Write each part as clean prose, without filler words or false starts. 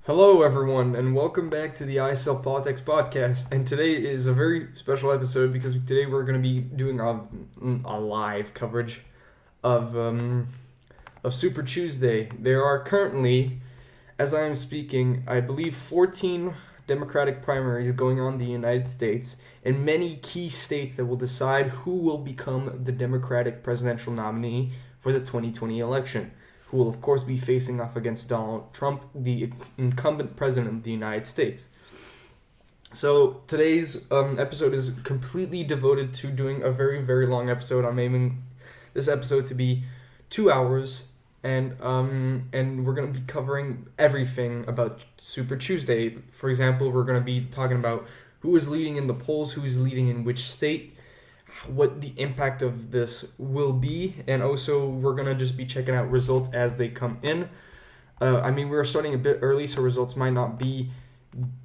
Hello, everyone, and welcome back to the ISL Politics Podcast. And today is a very special episode because today we're going to be doing a live coverage of Super Tuesday. There are currently, as I am speaking, I believe 14 Democratic primaries going on in the United States, and many key states that will decide who will become the Democratic presidential nominee for the 2020 election, who will, of course, be facing off against Donald Trump, the incumbent president of the United States. So today's episode is completely devoted to doing a very, very long episode. I'm aiming this episode to be 2 hours, and we're going to be covering everything about Super Tuesday. For example, we're going to be talking about who is leading in the polls, who is leading in which state, what the impact of this will be, and also we're going to just be checking out results as they come in. We're starting a bit early, so results might not be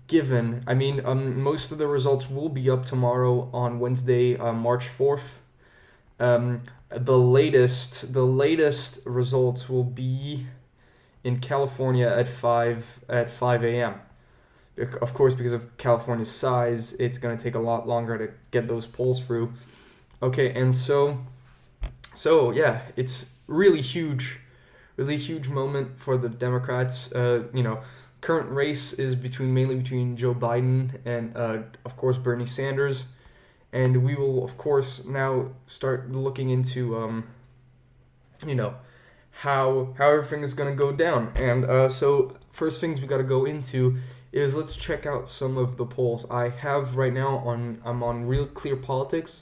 given. Most of the results will be up tomorrow on Wednesday, March 4th. The latest results will be in California at 5 a.m. Of course, because of California's size, it's going to take a lot longer to get those polls through. Okay, and so yeah, it's really huge moment for the Democrats. Current race is mainly between Joe Biden and of course Bernie Sanders, and we will of course now start looking into how everything is going to go down. And so first things we got to go into is let's check out some of the polls I have right now I'm on Real Clear Politics.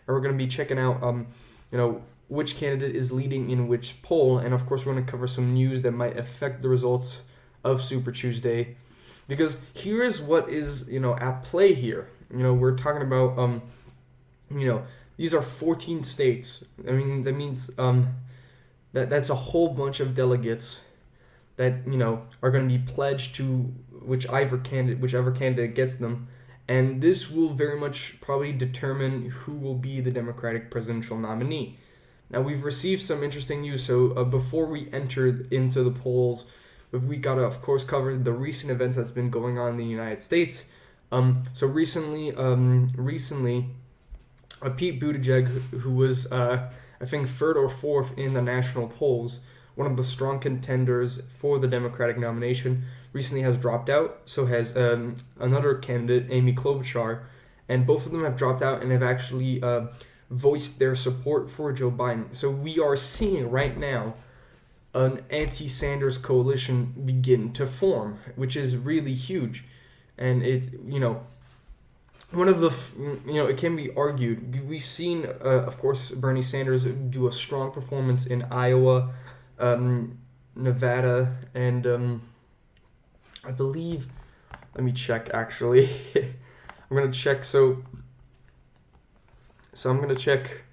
And we're going to be checking out, which candidate is leading in which poll. And, of course, we're going to cover some news that might affect the results of Super Tuesday. Because here is what is, at play here. We're talking about, these are 14 states. I mean, that means that's a whole bunch of delegates that, are going to be pledged to whichever candidate gets them. And this will very much probably determine who will be the Democratic presidential nominee. Now, we've received some interesting news, so before we enter into the polls, we got to, of course, cover the recent events that's been going on in the United States. So recently, Pete Buttigieg, who was, I think, third or fourth in the national polls, one of the strong contenders for the Democratic nomination, recently has dropped out. So has another candidate, Amy Klobuchar, and both of them have dropped out and have actually voiced their support for Joe Biden. So we are seeing right now an anti-Sanders coalition begin to form, which is really huge. And it can be argued. We've seen, of course, Bernie Sanders do a strong performance in Iowa, Nevada, and I believe, let me check actually. I'm going to check. So I'm going to check.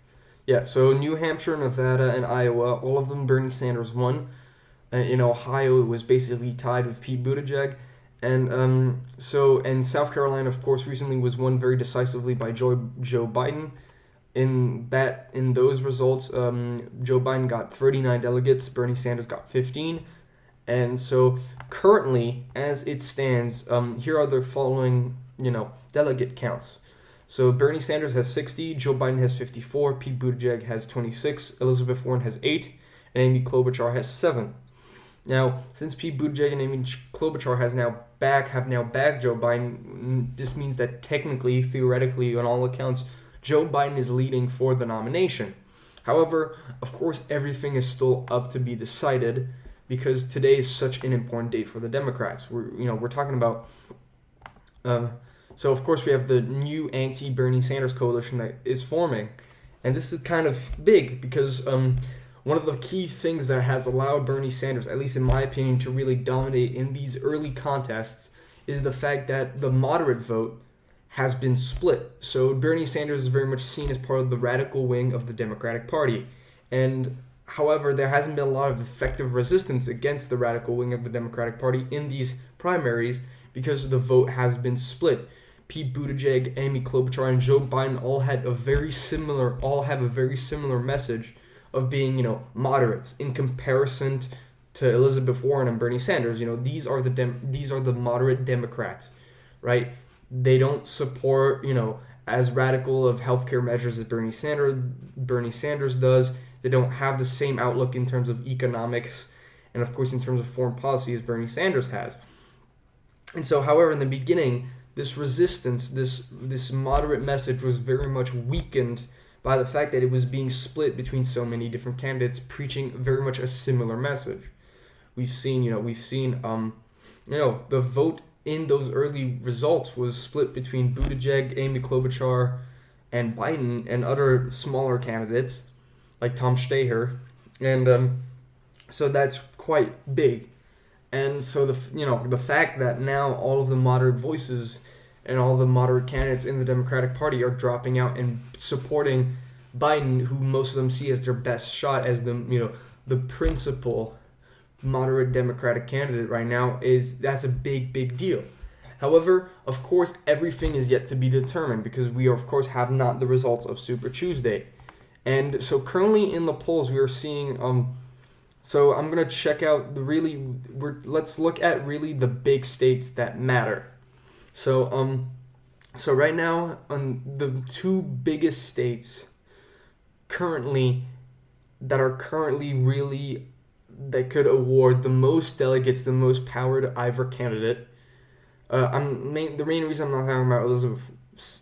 Yeah, so New Hampshire, Nevada, and Iowa, all of them Bernie Sanders won. In Ohio, it was basically tied with Pete Buttigieg. And South Carolina, of course, recently was won very decisively by Joe Biden. In those results, Joe Biden got 39 delegates, Bernie Sanders got 15. And so currently, as it stands, here are the following, delegate counts. So Bernie Sanders has 60, Joe Biden has 54, Pete Buttigieg has 26, Elizabeth Warren has 8, and Amy Klobuchar has 7. Now, since Pete Buttigieg and Amy Klobuchar have now backed Joe Biden, this means that technically, theoretically, on all accounts, Joe Biden is leading for the nomination. However, of course, everything is still up to be decided, because today is such an important date for the Democrats. We're talking about. So of course we have the new anti-Bernie Sanders coalition that is forming, and this is kind of big because one of the key things that has allowed Bernie Sanders, at least in my opinion, to really dominate in these early contests is the fact that the moderate vote has been split. So Bernie Sanders is very much seen as part of the radical wing of the Democratic Party, and however, there hasn't been a lot of effective resistance against the radical wing of the Democratic Party in these primaries because the vote has been split. Pete Buttigieg, Amy Klobuchar, and Joe Biden all have a very similar message of being, moderates in comparison to Elizabeth Warren and Bernie Sanders. These are the moderate Democrats, right? They don't support, as radical of healthcare measures as Bernie Sanders does. They don't have the same outlook in terms of economics and, of course, in terms of foreign policy as Bernie Sanders has. And so, however, in the beginning, this resistance, this moderate message was very much weakened by the fact that it was being split between so many different candidates preaching very much a similar message. We've seen the vote in those early results was split between Buttigieg, Amy Klobuchar, and Biden and other smaller candidates like Tom Steyer, and so that's quite big. And so the fact that now all of the moderate voices and all the moderate candidates in the Democratic Party are dropping out and supporting Biden, who most of them see as their best shot as the principal moderate Democratic candidate right now, that's a big deal. However, of course, everything is yet to be determined because we of course have not the results of Super Tuesday. And so currently in the polls we are seeing so I'm going to check out let's look at really the big states that matter. So right now, the two biggest states that could award the most delegates, the most power to either candidate. The main reason I'm not talking about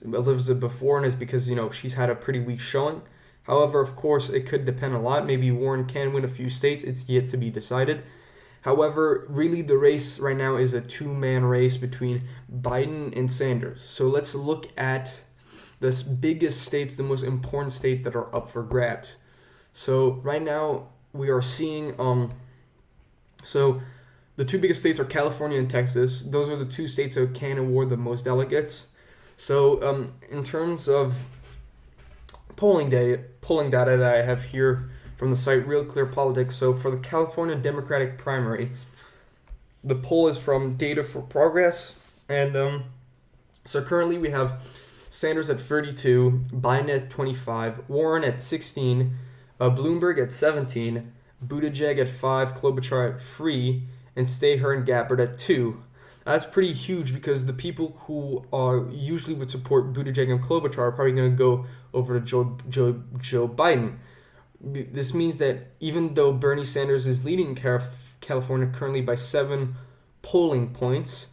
Elizabeth Warren is because she's had a pretty weak showing. However, of course, it could depend a lot. Maybe Warren can win a few states. It's yet to be decided. However, really the race right now is a two-man race between Biden and Sanders. So let's look at the biggest states, the most important states that are up for grabs. So right now we are seeing, so the two biggest states are California and Texas. Those are the two states that can award the most delegates. So in terms of polling data that I have here from the site Real Clear Politics. So for the California Democratic primary, the poll is from Data for Progress, and so currently we have Sanders at 32, Biden at 25, Warren at 16, Bloomberg at 17, Buttigieg at 5, Klobuchar at 3, and Steyer and Gabbard at 2. That's pretty huge because the people who usually would support Buttigieg and Klobuchar are probably going to go over to Joe Biden. This means that even though Bernie Sanders is leading California currently by 7 polling points,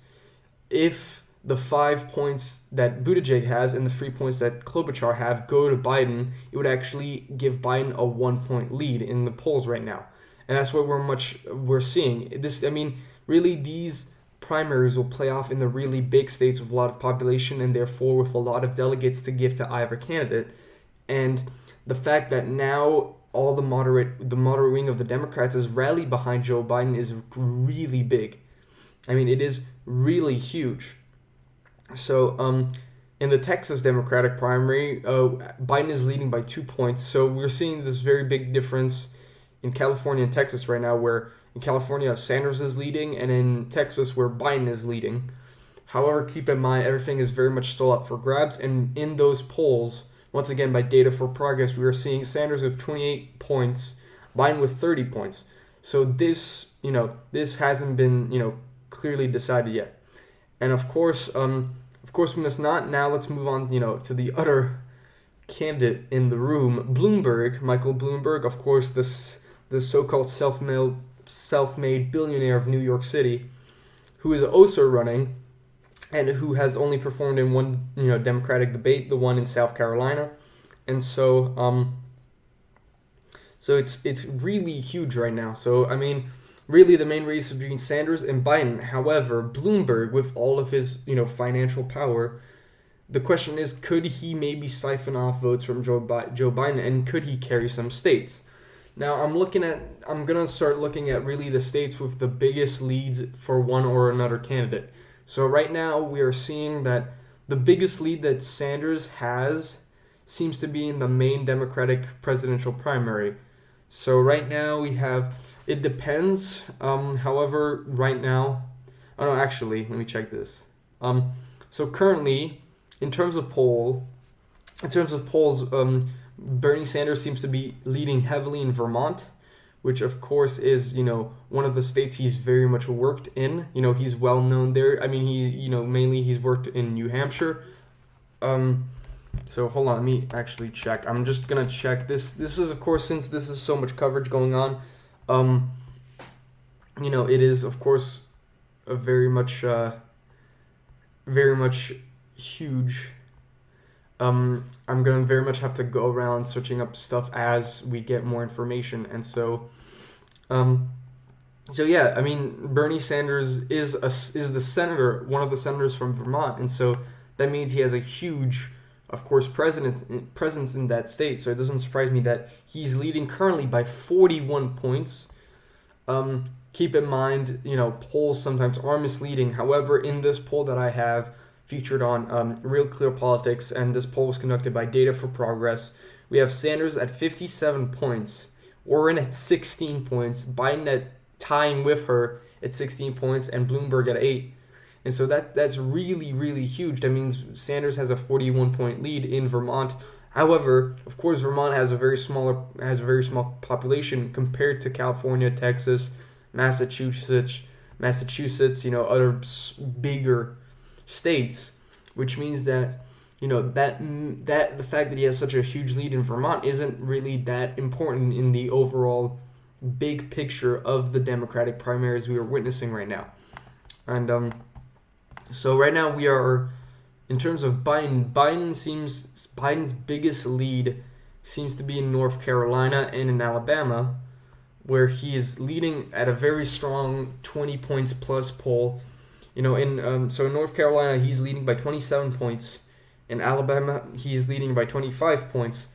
if the 5 points that Buttigieg has and the 3 points that Klobuchar have go to Biden, it would actually give Biden a 1-point lead in the polls right now. And that's what we're seeing. Really these primaries will play off in the really big states with a lot of population and therefore with a lot of delegates to give to either candidate. And the fact that now all the moderate wing of the Democrats is rallied behind Joe Biden is really big. It is really huge. So in the Texas Democratic primary, Biden is leading by 2 points. So we're seeing this very big difference in California and Texas right now, where in California Sanders is leading and in Texas where Biden is leading. However, keep in mind everything is very much still up for grabs, and in those polls, once again by Data for Progress, we are seeing Sanders with 28 points, Biden with 30 points. So this hasn't been, clearly decided yet. And of course we must not. Now let's move on, to the other candidate in the room, Michael Bloomberg, of course, the so-called self-made billionaire of New York City, who is also running and who has only performed in one, Democratic debate, the one in South Carolina. And so it's really huge right now. So, really the main race is between Sanders and Biden. However, Bloomberg, with all of his, financial power, the question is, could he maybe siphon off votes from Joe Biden, and could he carry some states? Now, I'm going to start looking at really the states with the biggest leads for one or another candidate. So right now, we are seeing that the biggest lead that Sanders has seems to be in the main Democratic presidential primary. So right now, we have, it depends, however, right now, let me check this. So currently, in terms of polls, Bernie Sanders seems to be leading heavily in Vermont, which of course is, one of the states he's very much worked in. He's well known there. I mean, mainly he's worked in New Hampshire. So hold on, let me actually check. I'm just gonna check this. This is, of course, since this is so much coverage going on, it is, of course, a very much huge. I'm gonna very much have to go around searching up stuff as we get more information, and so yeah, I mean, Bernie Sanders is the senator, one of the senators from Vermont, and so that means he has a huge, of course, presence in that state. So it doesn't surprise me that he's leading currently by 41 points. Keep in mind, polls sometimes are misleading. However, in this poll that I have featured on Real Clear Politics, and this poll was conducted by Data for Progress, we have Sanders at 57 points, Warren at 16 points, Biden at tying with her at 16 points, and Bloomberg at 8. And so that's really, really huge. That means Sanders has a 41-point lead in Vermont. However, of course, Vermont has a very small population compared to California, Texas, Massachusetts, other bigger states, which means that that the fact that he has such a huge lead in Vermont isn't really that important in the overall big picture of the Democratic primaries we are witnessing right now. And so right now we are, in terms of Biden's biggest lead seems to be in North Carolina and in Alabama, where he is leading at a very strong 20 points plus poll. So in North Carolina he's leading by 27 points. In Alabama he's leading by 25 points.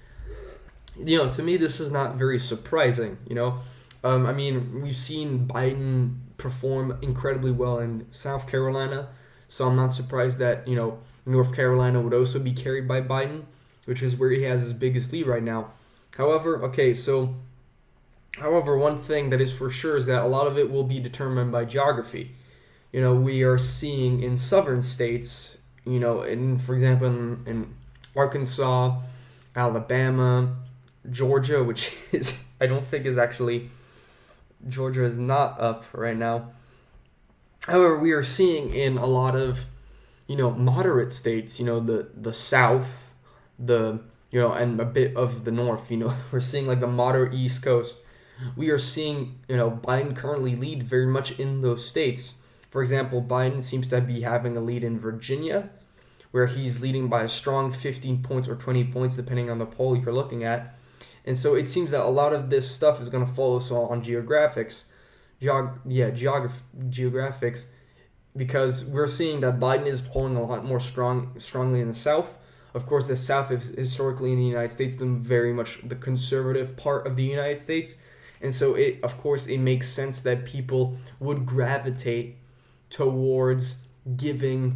To me this is not very surprising. I mean, we've seen Biden perform incredibly well in South Carolina. So I'm not surprised that, North Carolina would also be carried by Biden, which is where he has his biggest lead right now. However, one thing that is for sure is that a lot of it will be determined by geography. We are seeing in southern states, for example, in Arkansas, Alabama, Georgia, which is, I don't think is actually, Georgia is not up right now. However, we are seeing in a lot of, moderate states, the South, and a bit of the North, we're seeing like the moderate East Coast. We are seeing, Biden currently lead very much in those states. For example, Biden seems to be having a lead in Virginia, where he's leading by a strong 15 points or 20 points, depending on the poll you're looking at. And so it seems that a lot of this stuff is going to follow on geographics, because we're seeing that Biden is polling a lot more strongly in the South. Of course, the South is historically in the United States been very much the conservative part of the United States. And so it makes sense that people would gravitate towards towards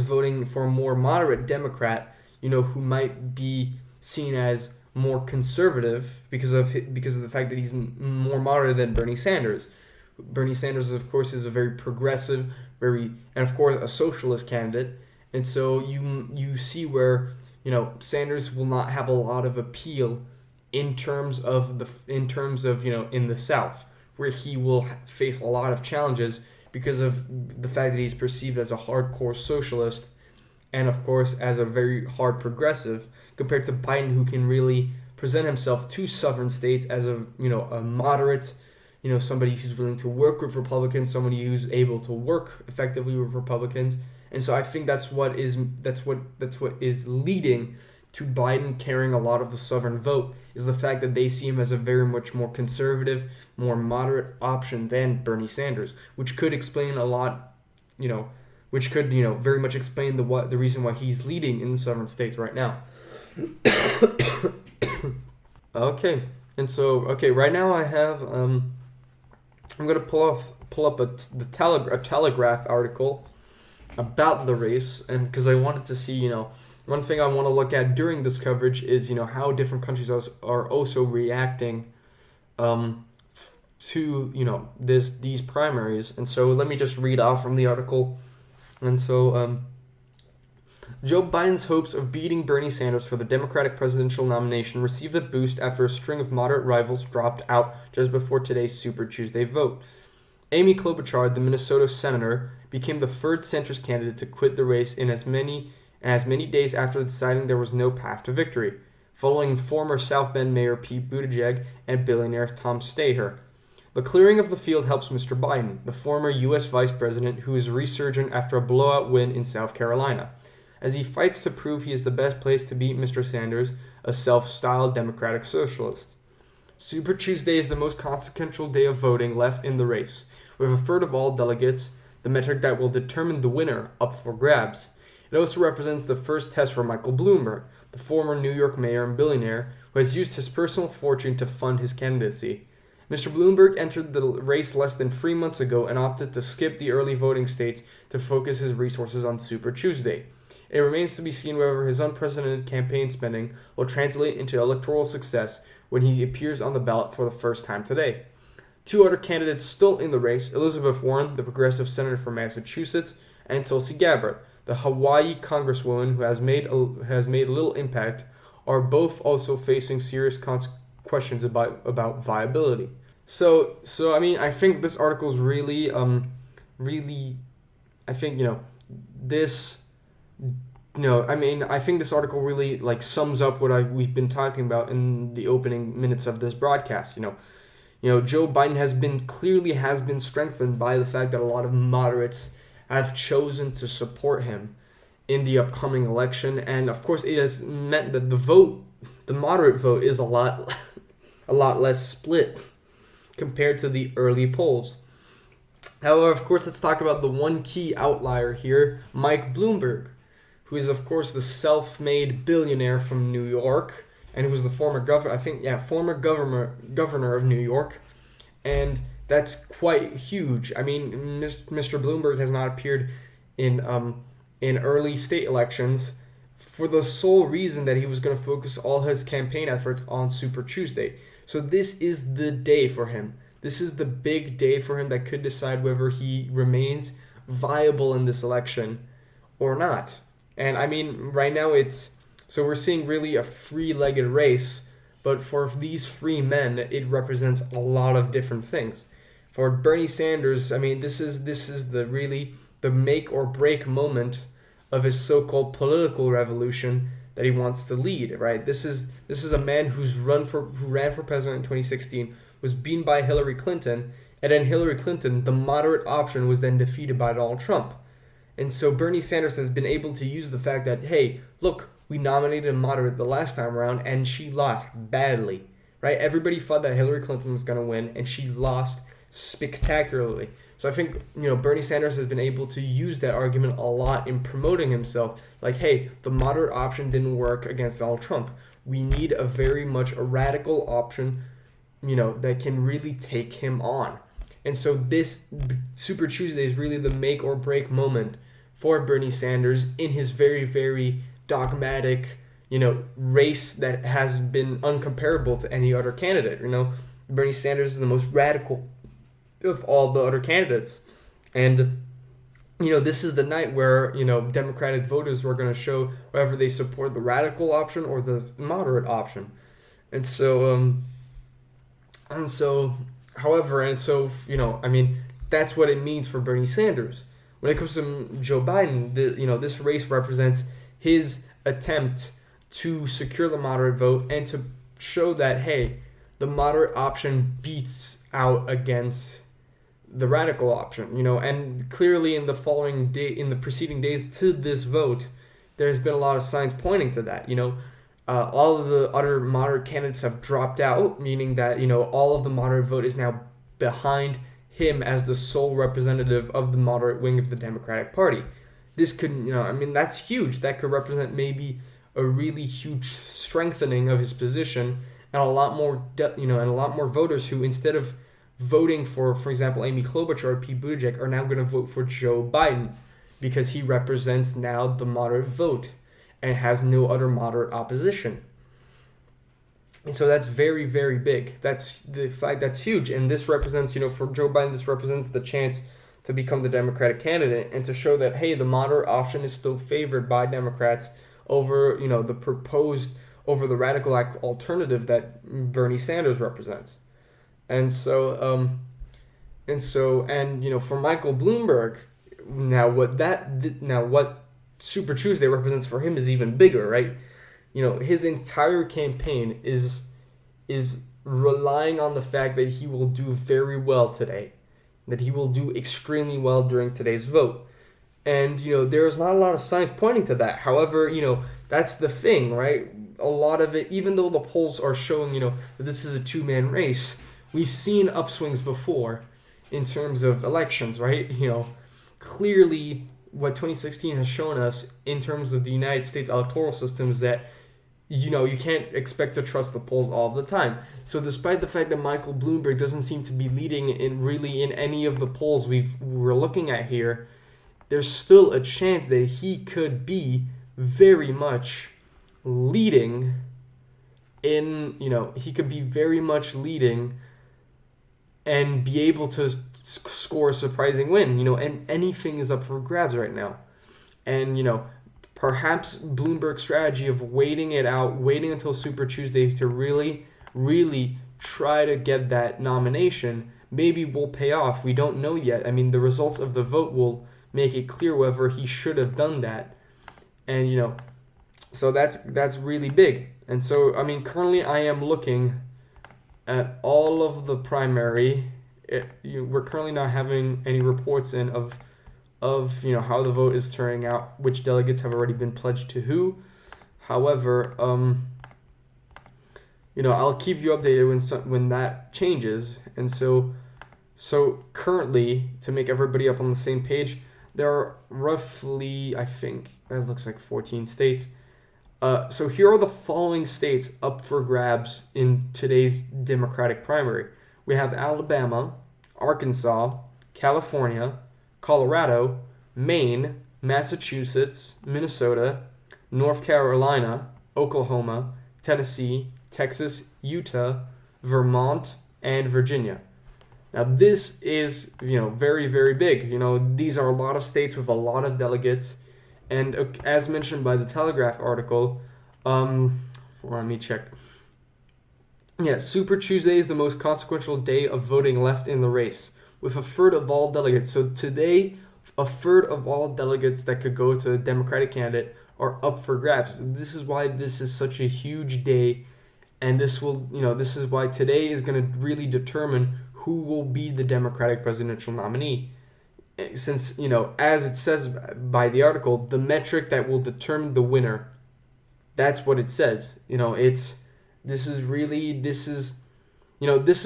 voting for a more moderate Democrat, who might be seen as more conservative because of the fact that he's more moderate than Bernie Sanders. Bernie Sanders, of course, is a very progressive, and of course a socialist candidate, and so you see where Sanders will not have a lot of appeal in terms of in the South, where he will face a lot of challenges because of the fact that he's perceived as a hardcore socialist, and of course as a very hard progressive, compared to Biden, who can really present himself to southern states as a moderate, somebody who's willing to work with Republicans, somebody who's able to work effectively with Republicans. And so I think that's what is leading to Biden carrying a lot of the southern vote, is the fact that they see him as a very much more conservative, more moderate option than Bernie Sanders, which could explain a lot, which could very much explain the reason why he's leading in the southern states right now. Okay, and so right now I have I'm gonna pull up a Telegraph article about the race, and because I wanted to see one thing I want to look at during this coverage is how different countries are also reacting to these primaries. And so let me just read off from the article. And so Joe Biden's hopes of beating Bernie Sanders for the Democratic presidential nomination received a boost after a string of moderate rivals dropped out just before today's Super Tuesday vote. Amy Klobuchar, the Minnesota senator, became the third centrist candidate to quit the race in as many days after deciding there was no path to victory, following former South Bend Mayor Pete Buttigieg and billionaire Tom Steyer. The clearing of the field helps Mr. Biden, the former U.S. vice president who is resurgent after a blowout win in South Carolina, as he fights to prove he is the best place to beat Mr. Sanders, a self-styled democratic socialist. Super Tuesday is the most consequential day of voting left in the race, with a third of all delegates, the metric that will determine the winner, up for grabs. It also represents the first test for Michael Bloomberg, the former New York mayor and billionaire, who has used his personal fortune to fund his candidacy. Mr. Bloomberg entered the race less than 3 months ago and opted to skip the early voting states to focus his resources on Super Tuesday. It remains to be seen whether his unprecedented campaign spending will translate into electoral success when he appears on the ballot for the first time today. Two other candidates still in the race, Elizabeth Warren, the progressive senator from Massachusetts, and Tulsi Gabbard, the Hawaii congresswoman who has made little impact, are both also facing serious questions about viability. So I mean, I think this article is really, I think, this, I think this article really sums up what we've been talking about in the opening minutes of this broadcast. Joe Biden has been strengthened by the fact that a lot of moderates have chosen to support him in the upcoming election, and of course, it has meant that the moderate vote, is a lot less split compared to the early polls. However, of course, let's talk about the one key outlier here, Mike Bloomberg, who is, of course, the self-made billionaire from New York, and who was the former governor of New York, and that's quite huge. I mean, Mr. Bloomberg has not appeared in early state elections for the sole reason that he was going to focus all his campaign efforts on Super Tuesday. So this is the day for him. This is the big day for him that could decide whether he remains viable in this election or not. And I mean, right now we're seeing really a three-legged race, but for these three men, it represents a lot of different things. For Bernie Sanders, I mean, this is the make or break moment of his so-called political revolution that he wants to lead, right? This is a man who ran for president in 2016, was beaten by Hillary Clinton, and then Hillary Clinton, the moderate option, was then defeated by Donald Trump. And so Bernie Sanders has been able to use the fact that, hey, look, we nominated a moderate the last time around, and she lost badly, right? Everybody thought that Hillary Clinton was going to win, and she lost spectacularly. So I think, Bernie Sanders has been able to use that argument a lot in promoting himself. Like, hey, the moderate option didn't work against Donald Trump. We need a very much a radical option, that can really take him on. And so this Super Tuesday is really the make or break moment for Bernie Sanders in his very, very dogmatic, race that has been uncomparable to any other candidate. Bernie Sanders is the most radical of all the other candidates. And, this is the night where, Democratic voters are going to show whether they support the radical option or the moderate option. And so, that's what it means for Bernie Sanders. When it comes to Joe Biden, this race represents his attempt to secure the moderate vote and to show that, hey, the moderate option beats out against the radical option, and clearly in the preceding days to this vote, there's been a lot of signs pointing to that. All of the other moderate candidates have dropped out, meaning that, all of the moderate vote is now behind him as the sole representative of the moderate wing of the Democratic Party. This could, that's huge. That could represent maybe a really huge strengthening of his position, and a lot more voters who, instead of voting for example, Amy Klobuchar or Pete Buttigieg, are now going to vote for Joe Biden because he represents now the moderate vote and has no other moderate opposition. And so that's very, very big. That's huge. And this represents, for Joe Biden, this represents the chance to become the Democratic candidate and to show that, hey, the moderate option is still favored by Democrats over, over the radical alternative that Bernie Sanders represents. And so, for Michael Bloomberg, what Super Tuesday represents for him is even bigger, right? His entire campaign is relying on the fact that he will do very well today, that he will do extremely well during today's vote. And, there's not a lot of science pointing to that. However, that's the thing, right? A lot of it, even though the polls are showing, that this is a two-man race, we've seen upswings before in terms of elections, right? Clearly what 2016 has shown us in terms of the United States electoral system is that, you can't expect to trust the polls all the time. So despite the fact that Michael Bloomberg doesn't seem to be leading in any of the polls we're looking at here, there's still a chance that he could be very much leading and be able to score a surprising win, and anything is up for grabs right now. And, perhaps Bloomberg's strategy of waiting until Super Tuesday to really, really try to get that nomination maybe will pay off. We don't know yet. I mean, the results of the vote will make it clear whether he should have done that. And, so that's really big. And so, currently I am looking at all of the primary. We're currently not having any reports in of how the vote is turning out, which delegates have already been pledged to who. However, I'll keep you updated when that changes. And so currently, to make everybody up on the same page, there are roughly, I think, that looks like 14 states. So here are the following states up for grabs in today's Democratic primary. We have Alabama, Arkansas, California, Colorado, Maine, Massachusetts, Minnesota, North Carolina, Oklahoma, Tennessee, Texas, Utah, Vermont, and Virginia. Now this is, very, very big. These are a lot of states with a lot of delegates. And as mentioned by the Telegraph article, let me check. Yeah, Super Tuesday is the most consequential day of voting left in the race, with a third of all delegates. So today, a third of all delegates that could go to a Democratic candidate are up for grabs. This is why this is such a huge day, and this is why today is going to really determine who will be the Democratic presidential nominee. Since, as it says by the article, the metric that will determine the winner, that's what it says. This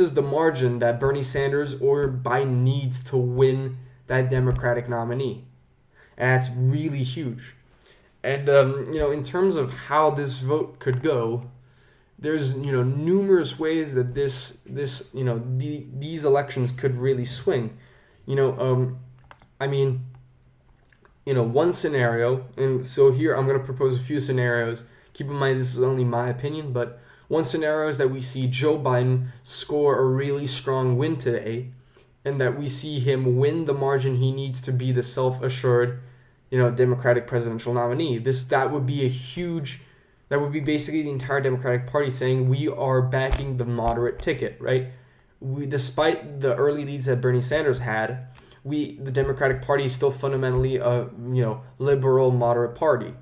is the margin that Bernie Sanders or Biden needs to win that Democratic nominee. And that's really huge. And, in terms of how this vote could go, there's, numerous ways that these elections could really swing. One scenario, and so here I'm going to propose a few scenarios. Keep in mind this is only my opinion, but one scenario is that we see Joe Biden score a really strong win today, and that we see him win the margin he needs to be the self-assured, Democratic presidential nominee. That would be basically the entire Democratic Party saying we are backing the moderate ticket, right? Despite the early leads that Bernie Sanders had, the Democratic Party is still fundamentally a liberal moderate party,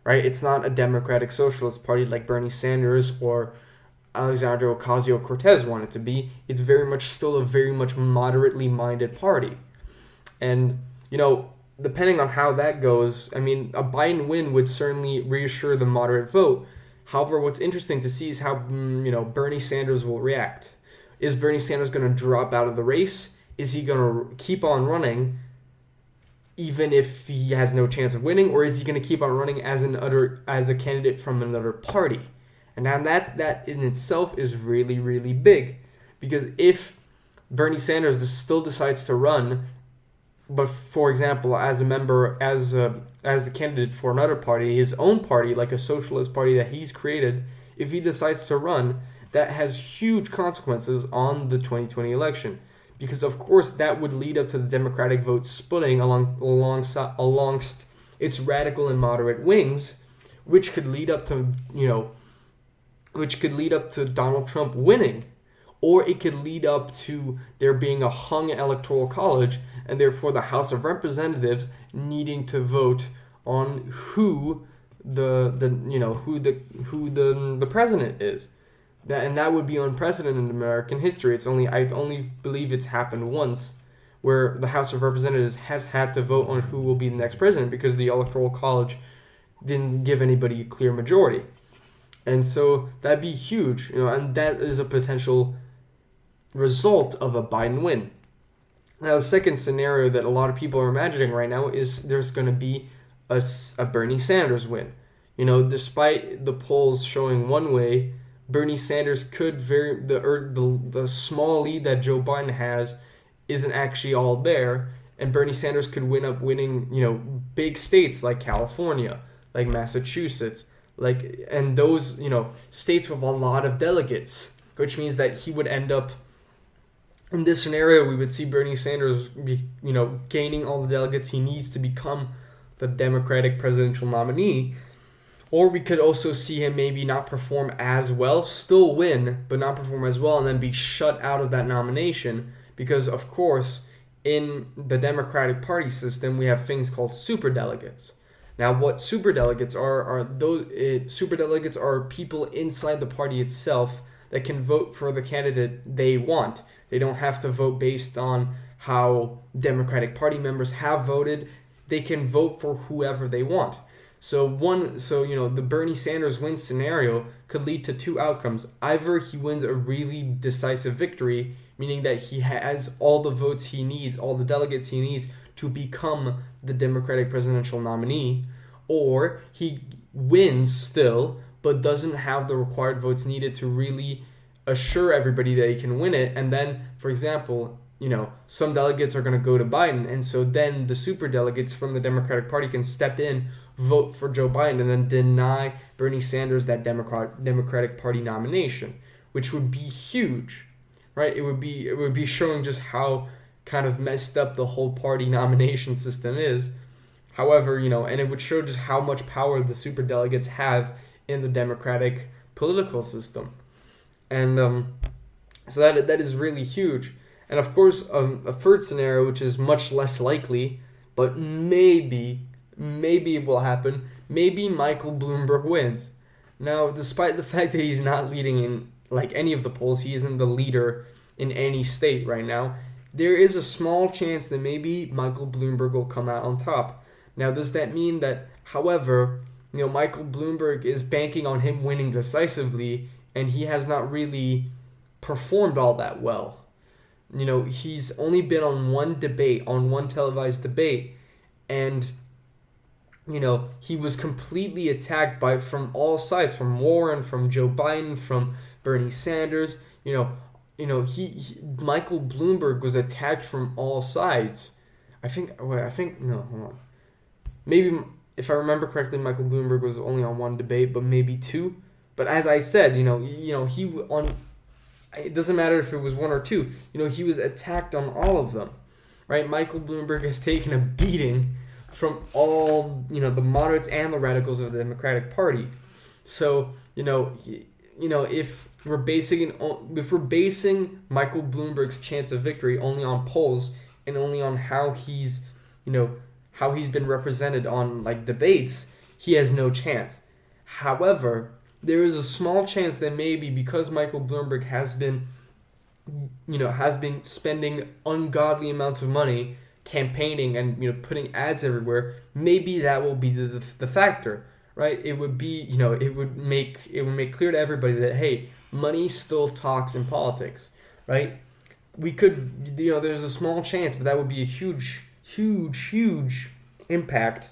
right? It's not a democratic socialist party like Bernie Sanders or Alexandria Ocasio-Cortez wanted to be. It's very much still a very much moderately minded party. And, depending on how that goes, a Biden win would certainly reassure the moderate vote. However, what's interesting to see is how, Bernie Sanders will react. Is Bernie Sanders going to drop out of the race? Is he going to keep on running even if he has no chance of winning? Or is he going to keep on running as a candidate from another party? And now that in itself is really, really big. Because if Bernie Sanders still decides to run, but for example, as the candidate for another party, his own party, like a socialist party that he's created, if he decides to run, that has huge consequences on the 2020 election. because of course that would lead up to the Democratic vote splitting alongst its radical and moderate wings, which could lead up to Donald Trump winning, or it could lead up to there being a hung electoral college, and therefore the House of Representatives needing to vote on who the president is. That would be unprecedented in American history. I only believe it's happened once, where the House of Representatives has had to vote on who will be the next president because the Electoral College didn't give anybody a clear majority. And so that'd be huge, and that is a potential result of a Biden win. Now, the second scenario that a lot of people are imagining right now is there's going to be a Bernie Sanders win. Despite the polls showing one way, Bernie Sanders could the small lead that Joe Biden has isn't actually all there, and Bernie Sanders could winning, big states like California, like Massachusetts, and those, states with a lot of delegates, which means that he would end up, in this scenario, we would see Bernie Sanders gaining all the delegates he needs to become the Democratic presidential nominee. Or we could also see him maybe not perform as well, still win, but not perform as well, and then be shut out of that nomination. Because, of course, in the Democratic Party system, we have things called superdelegates. Now, what superdelegates superdelegates are people inside the party itself that can vote for the candidate they want. They don't have to vote based on how Democratic Party members have voted. They can vote for whoever they want. So the Bernie Sanders win scenario could lead to two outcomes. Either he wins a really decisive victory, meaning that he has all the votes he needs, all the delegates he needs to become the Democratic presidential nominee, or he wins still, but doesn't have the required votes needed to really assure everybody that he can win it. And then, for example, some delegates are going to go to Biden, and so then the superdelegates from the Democratic Party can step in, vote for Joe Biden, and then deny Bernie Sanders that Democratic Party nomination, which would be huge, right? It would be showing just how kind of messed up the whole party nomination system is. However, and it would show just how much power the superdelegates have in the Democratic political system, and so that is really huge. And of course, a third scenario, which is much less likely, but maybe it will happen, maybe Michael Bloomberg wins. Now, despite the fact that he's not leading in any of the polls, he isn't the leader in any state right now, there is a small chance that maybe Michael Bloomberg will come out on top. Now, does that mean that, however, Michael Bloomberg is banking on him winning decisively, and he has not really performed all that well? He's only been on one televised debate, and he was completely attacked from all sides, from Warren, from Joe Biden, from Bernie Sanders. Michael Bloomberg was attacked from all sides. Hold on. Maybe, if I remember correctly, Michael Bloomberg was only on one debate, but maybe two. But as I said, it doesn't matter if it was one or two. He was attacked on all of them, right? Michael Bloomberg has taken a beating from all, the moderates and the radicals of the Democratic Party. So, if we're basing Michael Bloomberg's chance of victory only on polls and only on how he's been represented on debates, he has no chance. However, there is a small chance that maybe because Michael Bloomberg has been spending ungodly amounts of money campaigning and putting ads everywhere, maybe that will be the factor, right? It would be it would make clear to everybody that, hey, money still talks in politics, right? We could there's a small chance, but that would be a huge impact.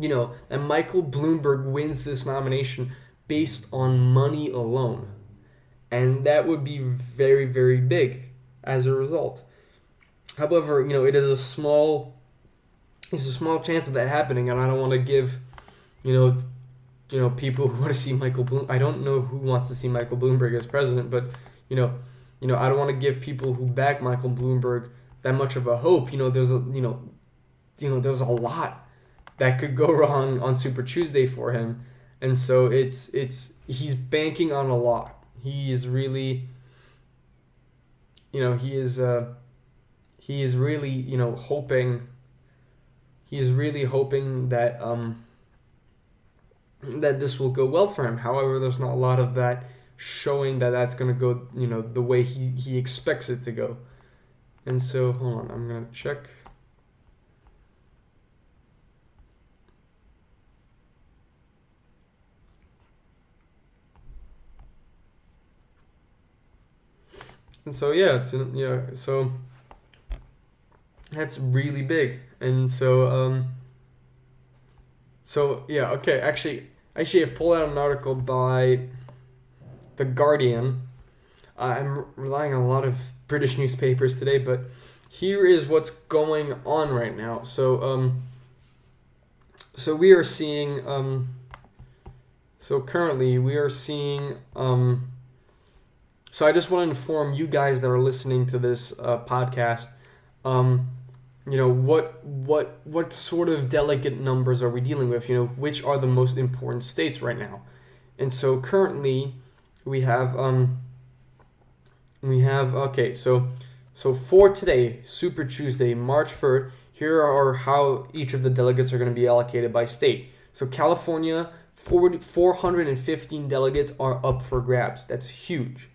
And Michael Bloomberg wins this nomination based on money alone. And that would be very, very big as a result. However, it is a small chance of that happening, and I don't want to give, people who want to see Michael Bloomberg, I don't know who wants to see Michael Bloomberg as president, but, I don't want to give people who back Michael Bloomberg that much of a hope. There's a lot that could go wrong on Super Tuesday for him, and so he's banking on a lot. He is really, he is really, hoping. He is really hoping that that this will go well for him. However, there's not a lot of that showing that that's going to go, the way he expects it to go. And so, hold on, I'm going to check. And so, so that's really big. And so, okay, actually, I've pulled out an article by The Guardian. I'm relying on a lot of British newspapers today, but here is what's going on right now. So we are seeing, currently we are seeing, so I just want to inform you guys that are listening to this podcast, what sort of delegate numbers are we dealing with? Which are the most important states right now? And so currently we have so for today, Super Tuesday, March 3rd, here are how each of the delegates are going to be allocated by state. So California, 415 delegates are up for grabs. That's huge.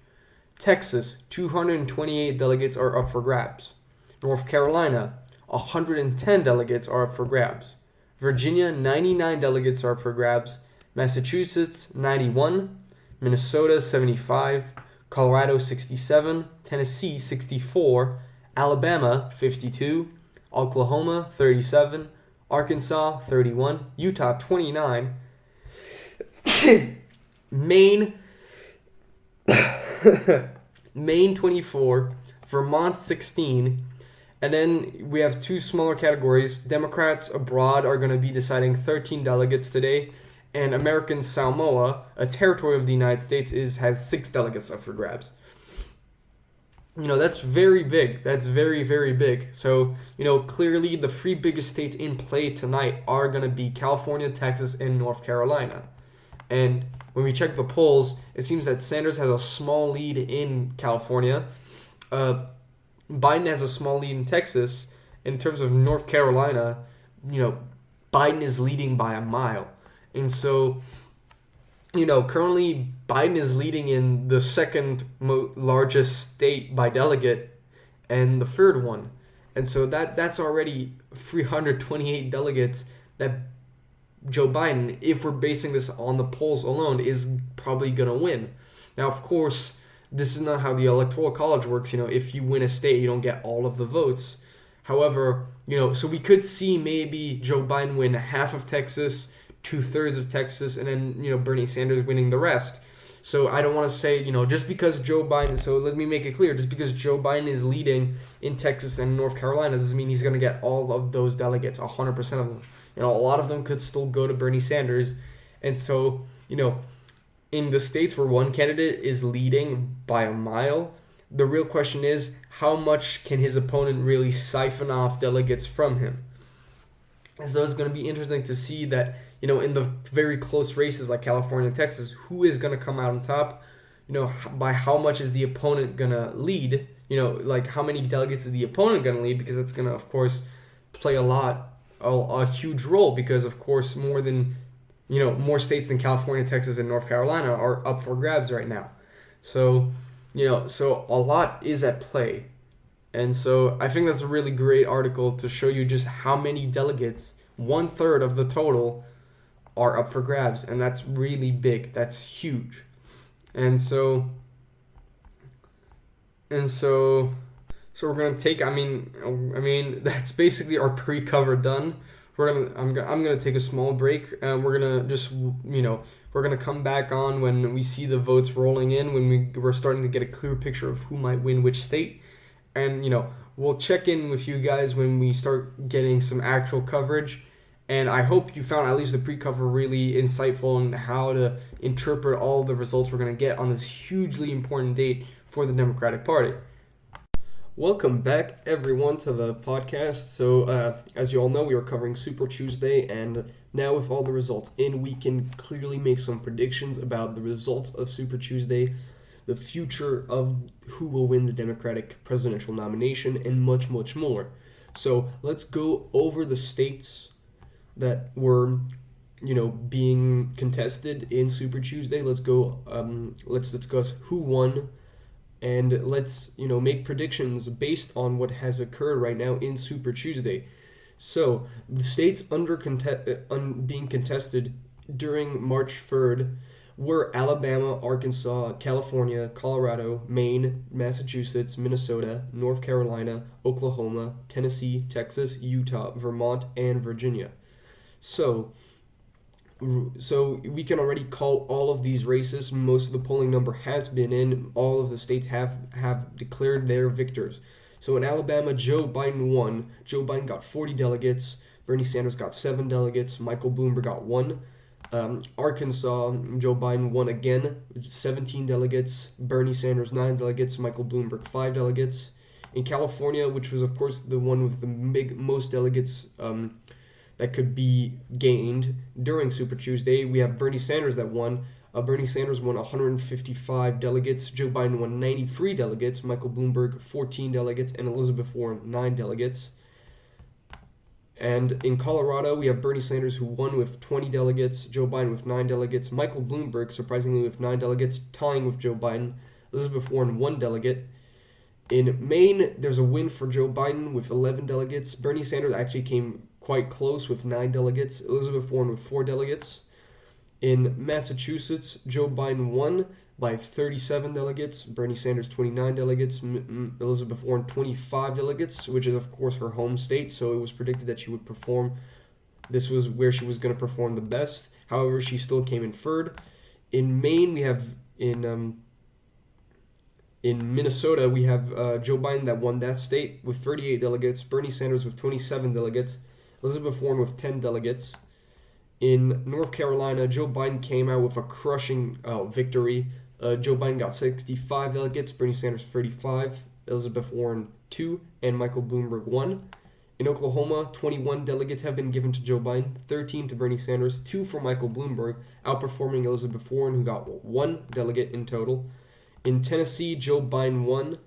Texas, 228 delegates are up for grabs. North Carolina, 110 delegates are up for grabs. Virginia, 99 delegates are up for grabs. Massachusetts, 91. Minnesota, 75. Colorado, 67. Tennessee, 64. Alabama, 52. Oklahoma, 37. Arkansas, 31. Utah, 29. Maine, 24. Vermont, 16. And then we have two smaller categories. Democrats abroad are going to be deciding 13 delegates today. And American Samoa, a territory of the United States, has 6 delegates up for grabs. That's very big. That's very, very big. So, clearly the 3 biggest states in play tonight are going to be California, Texas, and North Carolina. And when we check the polls, it seems that Sanders has a small lead in California. Biden has a small lead in Texas. In terms of North Carolina, Biden is leading by a mile. And so, currently Biden is leading in the second largest state by delegate and the third one. And so that's already 328 delegates that Joe Biden, if we're basing this on the polls alone, is probably going to win. Now, of course, this is not how the Electoral College works. If you win a state, you don't get all of the votes. However, so we could see maybe Joe Biden win half of Texas, 2/3 of Texas, and then, Bernie Sanders winning the rest. So I don't want to say, just because Joe Biden, so let me make it clear, just because Joe Biden is leading in Texas and North Carolina doesn't mean he's going to get all of those delegates, 100% of them. A lot of them could still go to Bernie Sanders. And so, in the states where one candidate is leading by a mile, the real question is, how much can his opponent really siphon off delegates from him? And so it's going to be interesting to see that, in the very close races like California and Texas, who is going to come out on top? By how much is the opponent going to lead? Like how many delegates is the opponent going to lead? Because it's going to, of course, play a huge role, because, of course, more states than California, Texas, and North Carolina are up for grabs right now. So, so a lot is at play. And so I think that's a really great article to show you just how many delegates, 1/3 of the total, are up for grabs. And that's really big. That's huge. And so we're going to take, I mean, that's basically our pre-cover done. I'm gonna take a small break. We're gonna just, we're gonna come back on when we see the votes rolling in, when we're starting to get a clear picture of who might win which state, and we'll check in with you guys when we start getting some actual coverage. And I hope you found at least the pre-cover really insightful on how to interpret all the results we're gonna get on this hugely important date for the Democratic Party. Welcome back, everyone, to the podcast. So, as you all know, we are covering Super Tuesday, and now with all the results in, we can clearly make some predictions about the results of Super Tuesday, the future of who will win the Democratic presidential nomination, and much, much more. So, let's go over the states that were, being contested in Super Tuesday. Let's discuss who won. And let's, make predictions based on what has occurred right now in Super Tuesday. So, the states being contested during March 3rd were Alabama, Arkansas, California, Colorado, Maine, Massachusetts, Minnesota, North Carolina, Oklahoma, Tennessee, Texas, Utah, Vermont, and Virginia. So we can already call all of these races. Most of the polling number has been in. All of the states have declared their victors. So in Alabama, Joe Biden won. Joe Biden got 40 delegates. Bernie Sanders got 7 delegates. Michael Bloomberg got 1. Arkansas, Joe Biden won again, 17 delegates. Bernie Sanders, 9 delegates. Michael Bloomberg, 5 delegates. In California, which was, of course, the one with the most delegates that could be gained during Super Tuesday, we have Bernie Sanders that won. Bernie Sanders won 155 delegates. Joe Biden won 93 delegates. Michael Bloomberg, 14 delegates. And Elizabeth Warren, 9 delegates. And in Colorado, we have Bernie Sanders, who won with 20 delegates. Joe Biden with 9 delegates. Michael Bloomberg, surprisingly, with 9 delegates, tying with Joe Biden. Elizabeth Warren, 1 delegate. In Maine, there's a win for Joe Biden with 11 delegates. Bernie Sanders actually came quite close with 9 delegates. Elizabeth Warren with 4 delegates. In Massachusetts, Joe Biden won by 37 delegates. Bernie Sanders 29 delegates. Elizabeth Warren 25 delegates, which is of course her home state. So it was predicted that she would perform. This was where she was going to perform the best. However, she still came in third. In Maine, we have in Minnesota, we have Joe Biden that won that state with 38 delegates. Bernie Sanders with 27 delegates. Elizabeth Warren with 10 delegates. In North Carolina, Joe Biden came out with a crushing victory. Joe Biden got 65 delegates, Bernie Sanders 35, Elizabeth Warren 2, and Michael Bloomberg 1. In Oklahoma, 21 delegates have been given to Joe Biden, 13 to Bernie Sanders, 2 for Michael Bloomberg, outperforming Elizabeth Warren, who got 1 delegate in total. In Tennessee, Joe Biden won.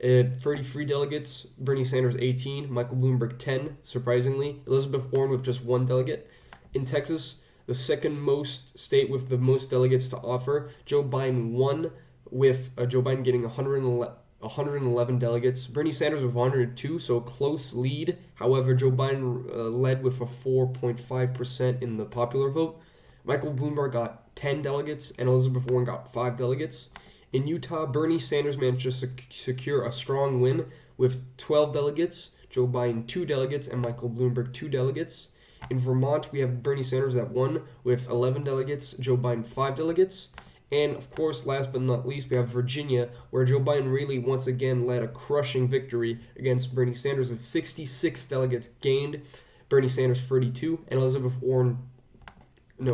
33 delegates, Bernie Sanders 18, Michael Bloomberg 10, surprisingly. Elizabeth Warren with just 1 delegate. In Texas, the second most state with the most delegates to offer, Joe Biden won with Joe Biden getting 111 delegates. Bernie Sanders with 102, so a close lead. However, Joe Biden led with a 4.5% in the popular vote. Michael Bloomberg got 10 delegates, and Elizabeth Warren got 5 delegates. In Utah, Bernie Sanders managed to secure a strong win with 12 delegates, Joe Biden 2 delegates, and Michael Bloomberg 2 delegates. In Vermont, we have Bernie Sanders that won with 11 delegates, Joe Biden 5 delegates. And, of course, last but not least, we have Virginia, where Joe Biden really once again led a crushing victory against Bernie Sanders with 66 delegates gained, Bernie Sanders 32, and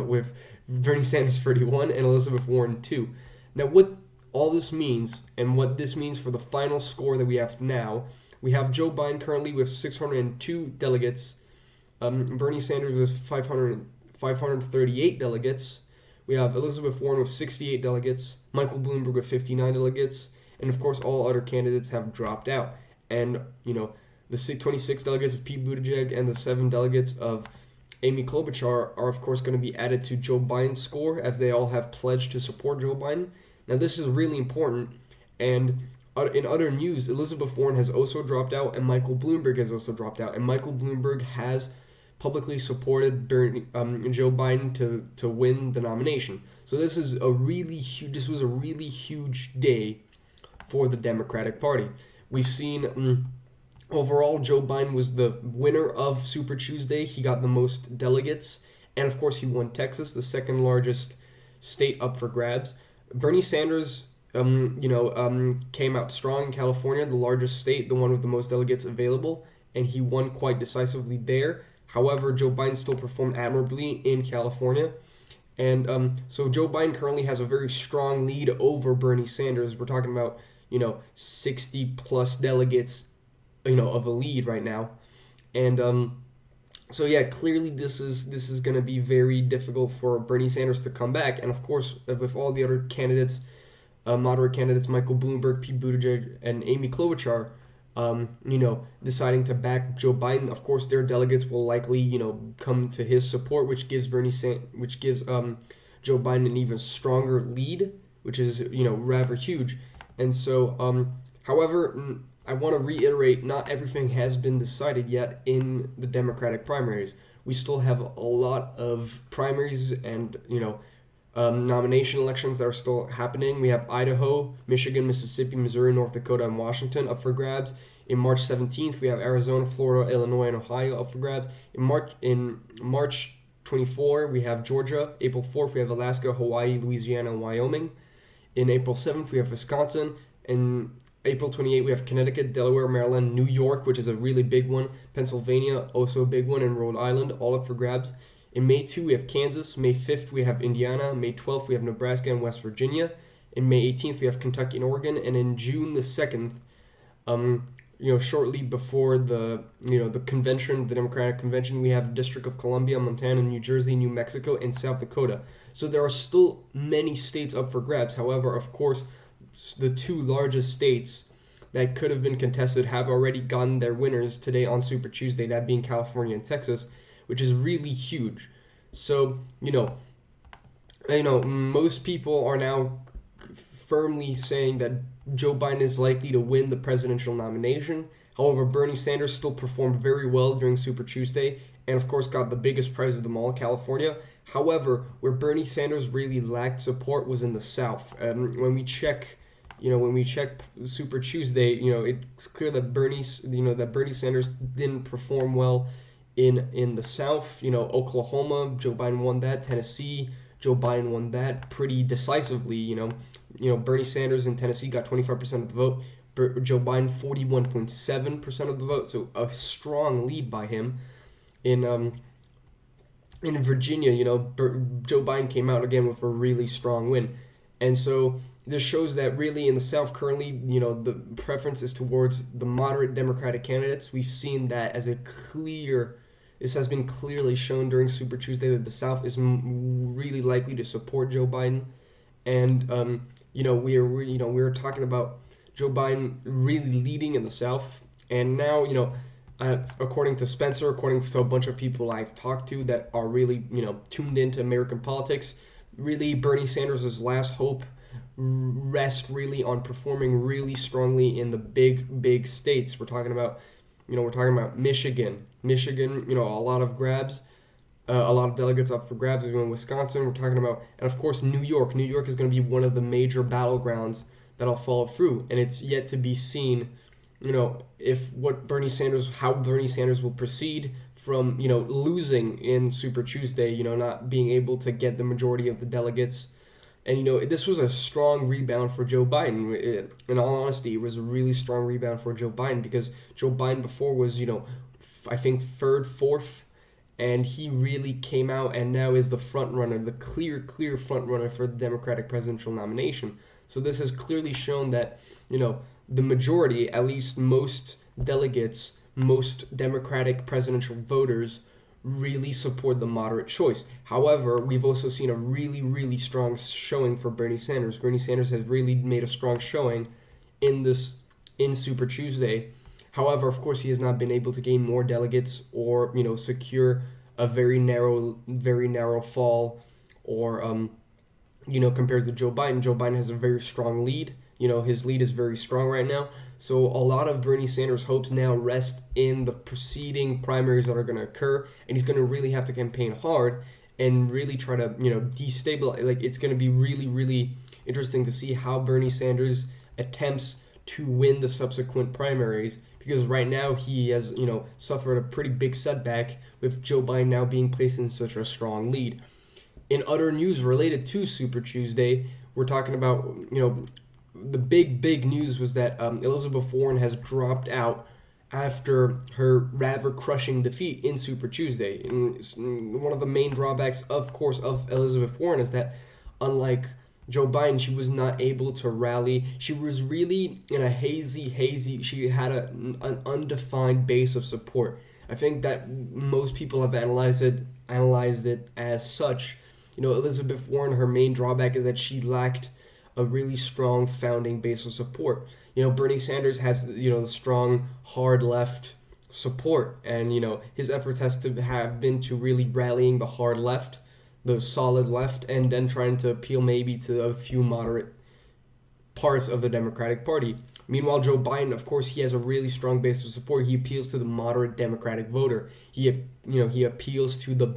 with Bernie Sanders 31 and Elizabeth Warren 2. Now, what all this means, and what this means for the final score that we have now, we have Joe Biden currently with 602 delegates, Bernie Sanders with 538 delegates, we have Elizabeth Warren with 68 delegates, Michael Bloomberg with 59 delegates, and of course all other candidates have dropped out. And, the 26 delegates of Pete Buttigieg and the 7 delegates of Amy Klobuchar are of course going to be added to Joe Biden's score, as they all have pledged to support Joe Biden. Now, this is really important, and in other news, Elizabeth Warren has also dropped out, and Michael Bloomberg has also dropped out, and Michael Bloomberg has publicly supported Joe Biden to win the nomination. So this was a really huge day for the Democratic Party. We've seen overall Joe Biden was the winner of Super Tuesday. He got the most delegates, and of course he won Texas, the second largest state up for grabs. Bernie Sanders, came out strong in California, the largest state, the one with the most delegates available, and he won quite decisively there. However, Joe Biden still performed admirably in California. And so Joe Biden currently has a very strong lead over Bernie Sanders. We're talking about, 60 plus delegates, of a lead right now. And so yeah, clearly this is going to be very difficult for Bernie Sanders to come back. And of course, with all the other candidates, moderate candidates, Michael Bloomberg, Pete Buttigieg, and Amy Klobuchar, deciding to back Joe Biden, of course, their delegates will likely, come to his support, which gives Joe Biden an even stronger lead, which is, rather huge. And so, however, I want to reiterate, not everything has been decided yet in the Democratic primaries. We still have a lot of primaries and, nomination elections that are still happening. We have Idaho, Michigan, Mississippi, Missouri, North Dakota, and Washington up for grabs. In March 17th, we have Arizona, Florida, Illinois, and Ohio up for grabs. In March 24, we have Georgia. April 4th, we have Alaska, Hawaii, Louisiana, and Wyoming. In April 7th, we have Wisconsin. In April 28th, we have Connecticut, Delaware, Maryland, New York, which is a really big one, Pennsylvania, also a big one, and Rhode Island, all up for grabs. In May 2, we have Kansas. May 5th, we have Indiana. May 12th, we have Nebraska and West Virginia. In May 18th, we have Kentucky and Oregon. And in June the 2nd, shortly before the convention, the Democratic convention, we have District of Columbia, Montana, New Jersey, New Mexico, and South Dakota. So there are still many states up for grabs. However, of course, the two largest states that could have been contested have already gotten their winners today on Super Tuesday, that being California and Texas, which is really huge. So, most people are now firmly saying that Joe Biden is likely to win the presidential nomination. However, Bernie Sanders still performed very well during Super Tuesday and, of course, got the biggest prize of them all, California. However, where Bernie Sanders really lacked support was in the South. When we check Super Tuesday, it's clear that Bernie Sanders didn't perform well in the South. Oklahoma, Joe Biden won that. Tennessee, Joe Biden won that pretty decisively. Bernie Sanders in Tennessee got 25% of the vote. Joe Biden 41.7% of the vote. So a strong lead by him. In Virginia, Joe Biden came out again with a really strong win. And so this shows that really in the South currently, the preference is towards the moderate Democratic candidates. We've seen that this has been clearly shown during Super Tuesday that the South is really likely to support Joe Biden. And, we were talking about Joe Biden really leading in the South. And now, according to Spencer, according to a bunch of people I've talked to that are really, tuned into American politics, really Bernie Sanders' last hope rests really on performing really strongly in the big states. We're talking about Michigan, a lot of grabs, a lot of delegates up for grabs. We're going Wisconsin. We're talking about, and of course, New York. New York is going to be one of the major battlegrounds that'll follow through, and it's yet to be seen, how Bernie Sanders will proceed from, losing in Super Tuesday, not being able to get the majority of the delegates. And, this was a strong rebound for Joe Biden. In all honesty, it was a really strong rebound for Joe Biden because Joe Biden before was, I think third, fourth, and he really came out and now is the front runner, the clear front runner for the Democratic presidential nomination. So this has clearly shown that, the majority, at least most delegates, most Democratic presidential voters really support the moderate choice. However, we've also seen a really, really strong showing for Bernie Sanders. Bernie Sanders has really made a strong showing in Super Tuesday. However, of course, he has not been able to gain more delegates or, secure a very narrow fall or, compared to Joe Biden. Joe Biden has a very strong lead. His lead is very strong right now. So a lot of Bernie Sanders' hopes now rest in the preceding primaries that are going to occur, and he's going to really have to campaign hard and really try to, destabilize. It's going to be really, really interesting to see how Bernie Sanders attempts to win the subsequent primaries, because right now he has, suffered a pretty big setback with Joe Biden now being placed in such a strong lead. In other news related to Super Tuesday, we're talking about, the big news was that Elizabeth Warren has dropped out after her rather crushing defeat in Super Tuesday. And one of the main drawbacks, of course, of Elizabeth Warren is that unlike Joe Biden, she was not able to rally. She was really in a hazy, she had an undefined base of support. I think that most people have analyzed it as such. Elizabeth Warren, her main drawback is that she lacked a really strong founding base of support. Bernie Sanders has, the strong, hard left support, and, his efforts has to have been to really rallying the hard left, the solid left, and then trying to appeal maybe to a few moderate parts of the Democratic Party. Meanwhile, Joe Biden, of course, he has a really strong base of support. He appeals to the moderate Democratic voter. He appeals to the,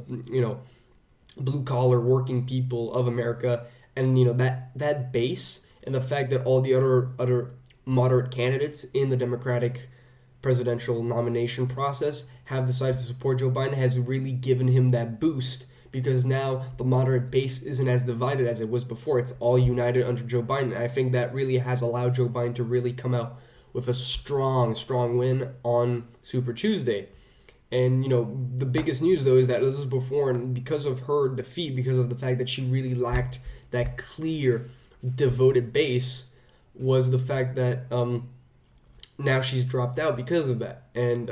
blue collar working people of America, and that base, and the fact that all the other moderate candidates in the Democratic presidential nomination process have decided to support Joe Biden has really given him that boost, because now the moderate base isn't as divided as it was before. It's all united under Joe Biden. And I think that really has allowed Joe Biden to really come out with a strong win on Super Tuesday. And, the biggest news, though, is that Elizabeth Warren, because of her defeat, because of the fact that she really lacked that clear, devoted base, was the fact that now she's dropped out because of that. And,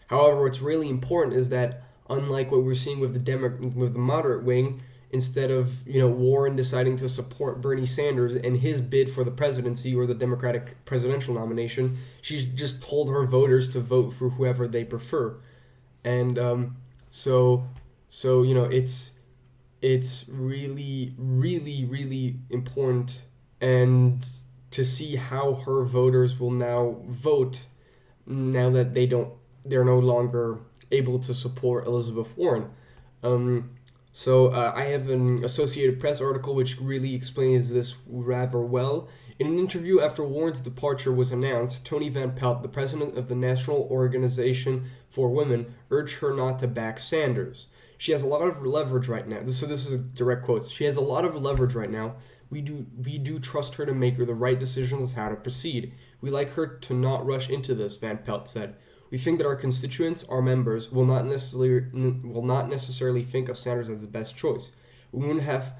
however, what's really important is that, unlike what we're seeing with the moderate wing, instead of Warren deciding to support Bernie Sanders and his bid for the presidency or the Democratic presidential nomination, she's just told her voters to vote for whoever they prefer, and so it's really important, and to see how her voters will now vote now that they're no longer able to support Elizabeth Warren. I have an Associated Press article which really explains this rather well. In an interview after Warren's departure was announced, Tony Van Pelt, the president of the National Organization for Women, urged her not to back Sanders. She has a lot of leverage right now. This is direct quotes. She has a lot of leverage right now. We do trust her to make the right decisions on how to proceed. We like her to not rush into this, Van Pelt said. We think that our constituents, our members, will not necessarily think of Sanders as the best choice. We wouldn't have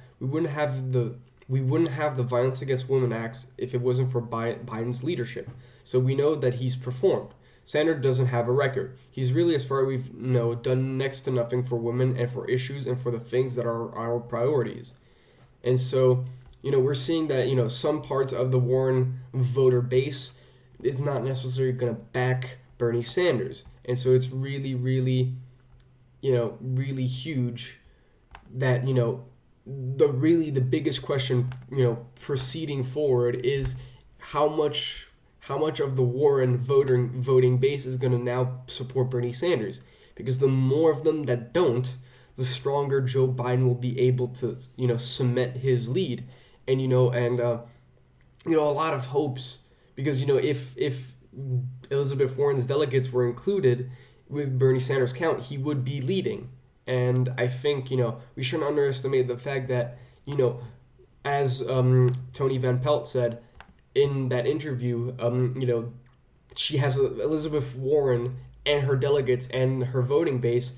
the Violence Against Women Acts if it wasn't for Biden's leadership. So we know that he's performed. Sanders doesn't have a record. He's really, as far as we've done next to nothing for women and for issues and for the things that are our priorities. And so, we're seeing that, some parts of the Warren voter base is not necessarily going to back Bernie Sanders. And so it's really, really, really huge that, the biggest question, proceeding forward is how much of the Warren voting base is going to now support Bernie Sanders. Because the more of them that don't, the stronger Joe Biden will be able to, cement his lead. And, a lot of hopes, because, if Elizabeth Warren's delegates were included with Bernie Sanders' count, he would be leading. And I think, we shouldn't underestimate the fact that, as Tony Van Pelt said in that interview, she has Elizabeth Warren and her delegates and her voting base,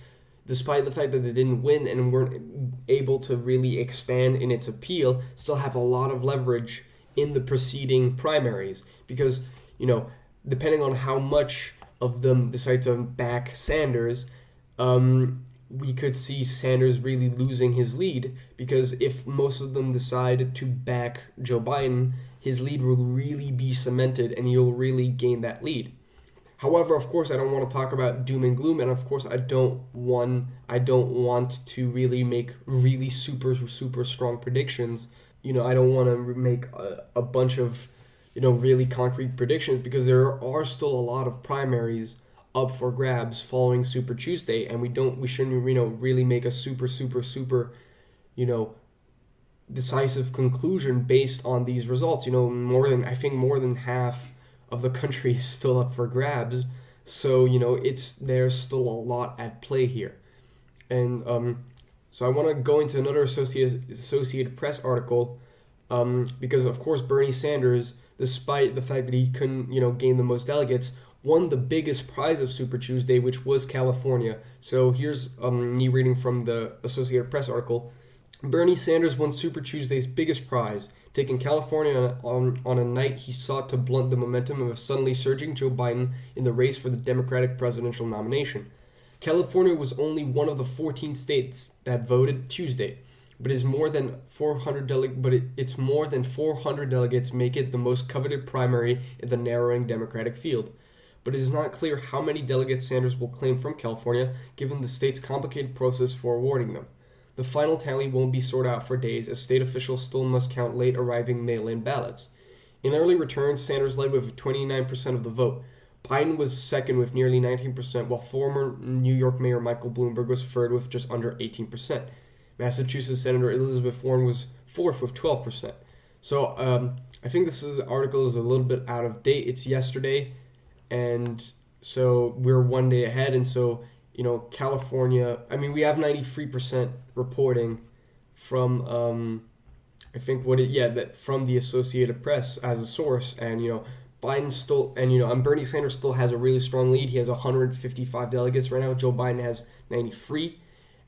despite the fact that they didn't win and weren't able to really expand in its appeal, still have a lot of leverage in the preceding primaries. Because, depending on how much of them decide to back Sanders, we could see Sanders really losing his lead, because if most of them decide to back Joe Biden, his lead will really be cemented and he'll really gain that lead. However, of course, I don't want to talk about doom and gloom, and of course, I don't want to really make really super strong predictions. I don't want to make a bunch of really concrete predictions, because there are still a lot of primaries up for grabs following Super Tuesday, and we shouldn't really make a super decisive conclusion based on these results. More than half of the country is still up for grabs, so there's still a lot at play here. And so I want to go into another Associated Press article, because of course Bernie Sanders, despite the fact that he couldn't gain the most delegates, won the biggest prize of Super Tuesday, which was California. So here's me reading from the Associated Press article. Bernie Sanders won Super Tuesday's biggest prize, taking California on a night he sought to blunt the momentum of a suddenly surging Joe Biden in the race for the Democratic presidential nomination. California was only one of the 14 states that voted Tuesday, but it's more than 400 delegates make it the most coveted primary in the narrowing Democratic field. But it is not clear how many delegates Sanders will claim from California, given the state's complicated process for awarding them. The final tally won't be sorted out for days, as state officials still must count late-arriving mail-in ballots. In early returns, Sanders led with 29% of the vote. Biden was second with nearly 19%, while former New York Mayor Michael Bloomberg was third with just under 18%. Massachusetts Senator Elizabeth Warren was fourth with 12%. So I think this article is a little bit out of date. It's yesterday, and so we're one day ahead, and so California, we have 93% reporting from, from the Associated Press as a source, and, Biden still, and Bernie Sanders still has a really strong lead. He has 155 delegates right now. Joe Biden has 93.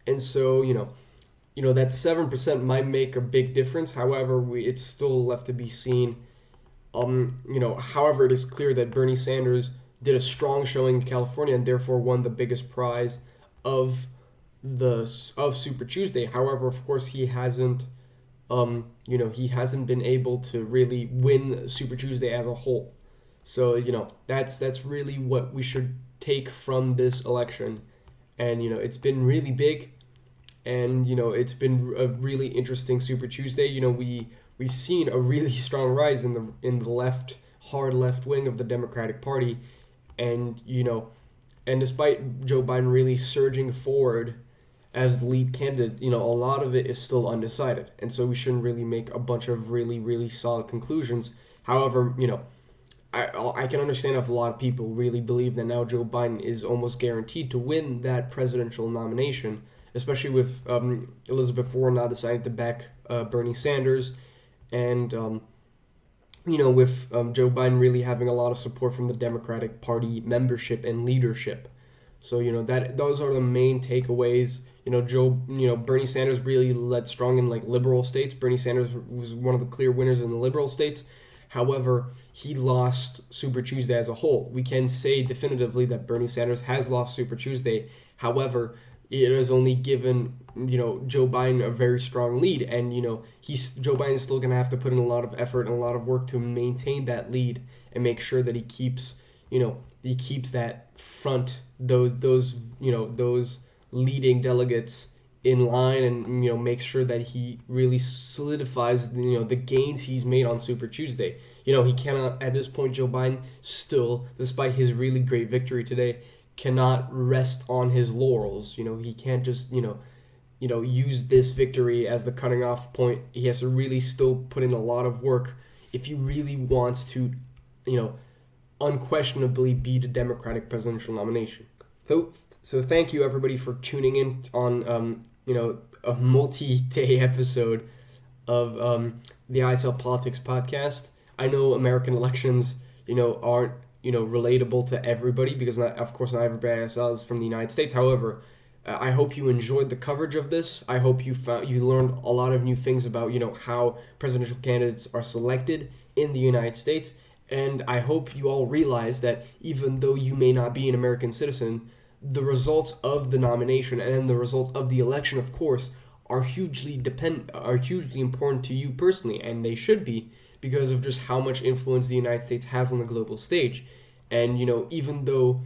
And so, that 7% might make a big difference. However, it's still left to be seen. However, it is clear that Bernie Sanders did a strong showing in California and therefore won the biggest prize of Super Tuesday. However, of course, he hasn't been able to really win Super Tuesday as a whole. So, that's really what we should take from this election. And, it's been really big, and, it's been a really interesting Super Tuesday. We've seen a really strong rise in the hard left wing of the Democratic Party. And, and despite Joe Biden really surging forward as the lead candidate, a lot of it is still undecided. And so we shouldn't really make a bunch of really, really solid conclusions. However, I can understand if a lot of people really believe that now Joe Biden is almost guaranteed to win that presidential nomination, especially with Elizabeth Warren now deciding to back Bernie Sanders, and with Joe Biden really having a lot of support from the Democratic Party membership and leadership. So those are the main takeaways. Bernie Sanders really led strong in liberal states. Bernie Sanders was one of the clear winners in the liberal states. However, he lost Super Tuesday as a whole. We can say definitively that Bernie Sanders has lost Super Tuesday. However, it has only given Joe Biden a very strong lead, and Joe Biden is still going to have to put in a lot of effort and a lot of work to maintain that lead and make sure that he keeps that front, those leading delegates in line, and make sure that he really solidifies the gains he's made on Super Tuesday. He cannot, at this point, Joe Biden still, despite his really great victory today, cannot rest on his laurels. He can't just use this victory as the cutting off point. He has to really still put in a lot of work if he really wants to unquestionably beat a Democratic presidential nomination. So thank you everybody for tuning in on a multi-day episode of the ISL Politics Podcast. I know American elections aren't relatable to everybody, because of course not everybody is from the United States. However, I hope you enjoyed the coverage of this. I hope you learned a lot of new things about how presidential candidates are selected in the United States, and I hope you all realize that even though you may not be an American citizen, the results of the nomination and the results of the election, of course, are hugely important to you personally, and they should be, because of just how much influence the United States has on the global stage. And even though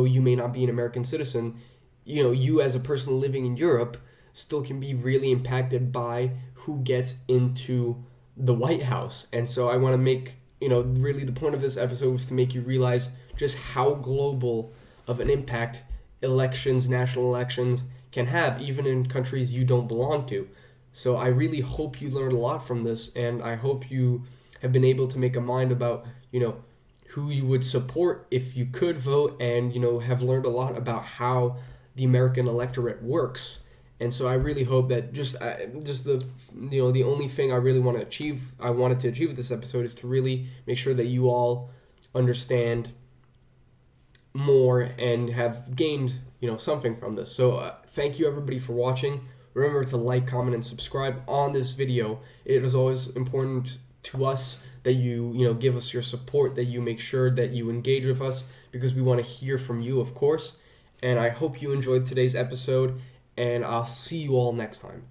you may not be an American citizen, you as a person living in Europe still can be really impacted by who gets into the White House. And so I want to make, really the point of this episode was to make you realize just how global of an impact national elections can have, even in countries you don't belong to. So I really hope you learned a lot from this, and I hope you have been able to make a mind about, who you would support if you could vote, and, have learned a lot about how the American electorate works. And so I really hope that the only thing I really wanted to achieve with this episode is to really make sure that you all understand more and have gained, something from this. So thank you everybody for watching. Remember to like, comment, and subscribe on this video. It is always important to us that you give us your support, that you make sure that you engage with us, because we want to hear from you, of course. And I hope you enjoyed today's episode, and I'll see you all next time.